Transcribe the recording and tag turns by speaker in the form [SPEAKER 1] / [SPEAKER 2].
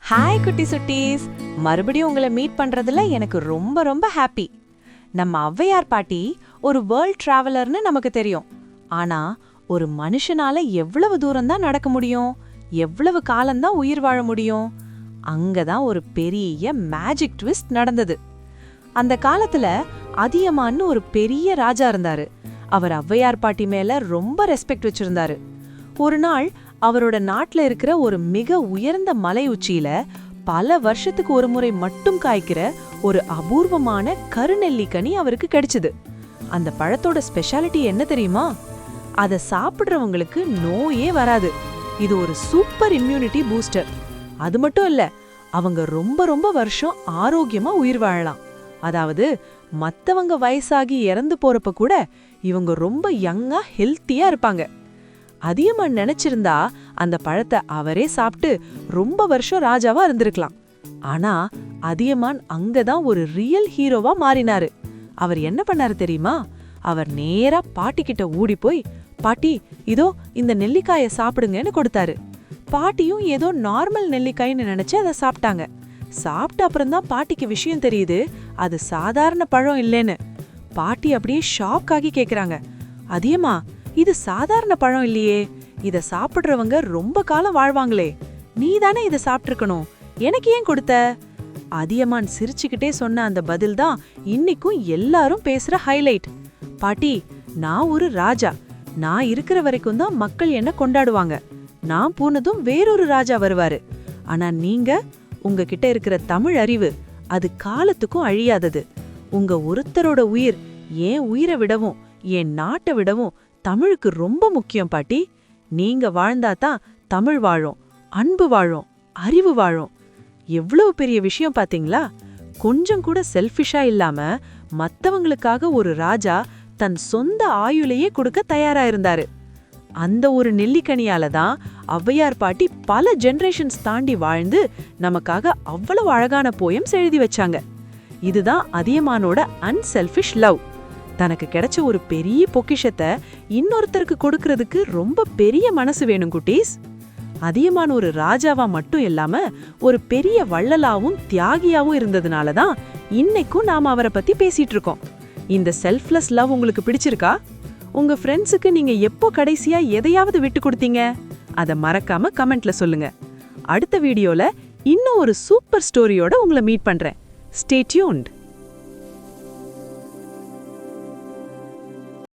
[SPEAKER 1] Hi குட்டி சுட்டீஸ், மறுபடியும் உங்களை மீட் பண்றதுல எனக்கு ரொம்ப ரொம்ப ஹாப்பி. நம்ம ஔவையார் பாட்டி ஒரு வேர்ல்ட் டிராவலர்னு நமக்கு தெரியும். ஆனா ஒரு மனுஷனால எவ்வளவு தூரம் தான் நடக்க முடியும், எவ்வளவு காலம்தான் உயிர் வாழ முடியும்? அங்கதான் ஒரு பெரிய மேஜிக் ட்விஸ்ட் நடந்தது. அந்த காலத்துல அதியமான்னு ஒரு பெரிய ராஜா இருந்தாரு. அவர் ஔவையார் பாட்டி மேல ரொம்ப ரெஸ்பெக்ட் வச்சிருந்தாரு. ஒரு நாள் அவரோட நாட்டுல இருக்கிற ஒரு மிக உயர்ந்த மலை உச்சியில பல வருஷத்துக்கு ஒரு முறை மட்டும் காய்க்கிற ஒரு அபூர்வமான கருநெல்லிக்கனி அவருக்கு கிடைச்சது. அந்த பழத்தோட ஸ்பெஷாலிட்டி என்ன தெரியுமா? அதை சாப்பிடுறவங்களுக்கு நோயே வராது. இது ஒரு சூப்பர் இம்யூனிட்டி பூஸ்டர். அது மட்டும் இல்ல, அவங்க ரொம்ப ரொம்ப வருஷம் ஆரோக்கியமா உயிர் வாழலாம். அதாவது மத்தவங்க வயசாகி இறந்து போறப்ப கூட இவங்க ரொம்ப யங்கா ஹெல்த்தியா இருப்பாங்க. அதியமான் நினைச்சிருந்தா அந்த பழத்தை அவரே சாப்பிட்டு ரொம்ப வருஷம் ராஜாவா இருந்திருக்கலாம். ஆனா அதியமான் அங்கதான் ஒரு ரியல் ஹீரோவா மாறினாரு. அவர் என்ன பண்ணாரு தெரியுமா? அவர் நேரா பாட்டி கிட்ட ஓடி போய், பாட்டி இதோ இந்த நெல்லிக்காய சாப்பிடுங்கன்னு கொடுத்தாரு. பாட்டியும் ஏதோ நார்மல் நெல்லிக்காய்ன்னு நினைச்சு அதை சாப்பிட்டாங்க. சாப்பிட்ட அப்புறம்தான் பாட்டிக்கு விஷயம் தெரியுது, அது சாதாரண பழம் இல்லைன்னு. பாட்டி அப்படியே ஷாக் ஆகி கேக்குறாங்க, அதியமா இது சாதாரண பழம் இல்லையே, இத சாப்பிடுறவங்க ரொம்ப காலம் வாழ்வாங்களே, நீ தானே இதை சாப்பிட்டுருக்கணும், எனக்கு ஏன் கொடுத்த? அதியமான் சிரிச்சுக்கிட்டே சொன்ன அந்த பதில் தான் இன்னைக்கும் எல்லாரும் பேசுற ஹைலைட். பாட்டி, நான் ஒரு ராஜா, நான் இருக்கிற வரைக்கும் தான் மக்கள் என்ன கொண்டாடுவாங்க. நான் போனதும் வேறொரு ராஜா வருவாரு. ஆனா நீங்க, உங்ககிட்ட இருக்கிற தமிழ் அறிவு அது காலத்துக்கும் அழியாதது. உங்க ஒருத்தரோட உயிர் ஏன் உயிரை விடவும் என் நாட்டை விடவும் தமிழுக்கு ரொம்ப முக்கியம் பாட்டி. நீங்க வாழ்ந்தாதான் தமிழ் வாழும், அன்பு வாழும், அறிவு வாழும். எவ்வளவு பெரிய விஷயம் பாத்தீங்களா? கொஞ்சம் கூட செல்ஃபிஷா இல்லாம மத்தவங்களுக்காக ஒரு ராஜா தன் சொந்த ஆயுளையே கொடுக்க தயாரா இருந்தாரு. அந்த ஒரு நெல்லிக்கனியால தான் ஔவையார் பாட்டி பல ஜெனரேஷன்ஸ் தாண்டி வாழ்ந்து நமக்காக அவ்வளவு அழகான போயம்ஸ் எழுதி வச்சாங்க. இதுதான் அதியமானோட அன்செல்ஃபிஷ் லவ். தனக்கு கிடைச்ச ஒரு பெரிய பொக்கிஷத்தை இன்னொருத்தருக்கு கொடுக்கறதுக்கு ரொம்ப பெரிய மனசு வேணும் குட்டீஸ். அதியமான் ஒரு ராஜாவா மட்டும் இல்லாம ஒரு பெரிய வள்ளலாவும் தியாகியாவும் இருந்ததுனால தான் இன்னைக்கும் நாம அவரை பத்தி பேசிட்டு இருக்கோம். இந்த செல்ஃப்லெஸ் லவ் உங்களுக்கு பிடிச்சிருக்கா? உங்க ஃப்ரெண்ட்ஸுக்கு நீங்க எப்போ கடைசியா எதையாவது விட்டு கொடுத்தீங்க? அதை மறக்காம கமெண்ட்ல சொல்லுங்க. அடுத்த வீடியோல இன்னும் ஒரு சூப்பர் ஸ்டோரியோட உங்களை மீட் பண்றேன். Stay tuned.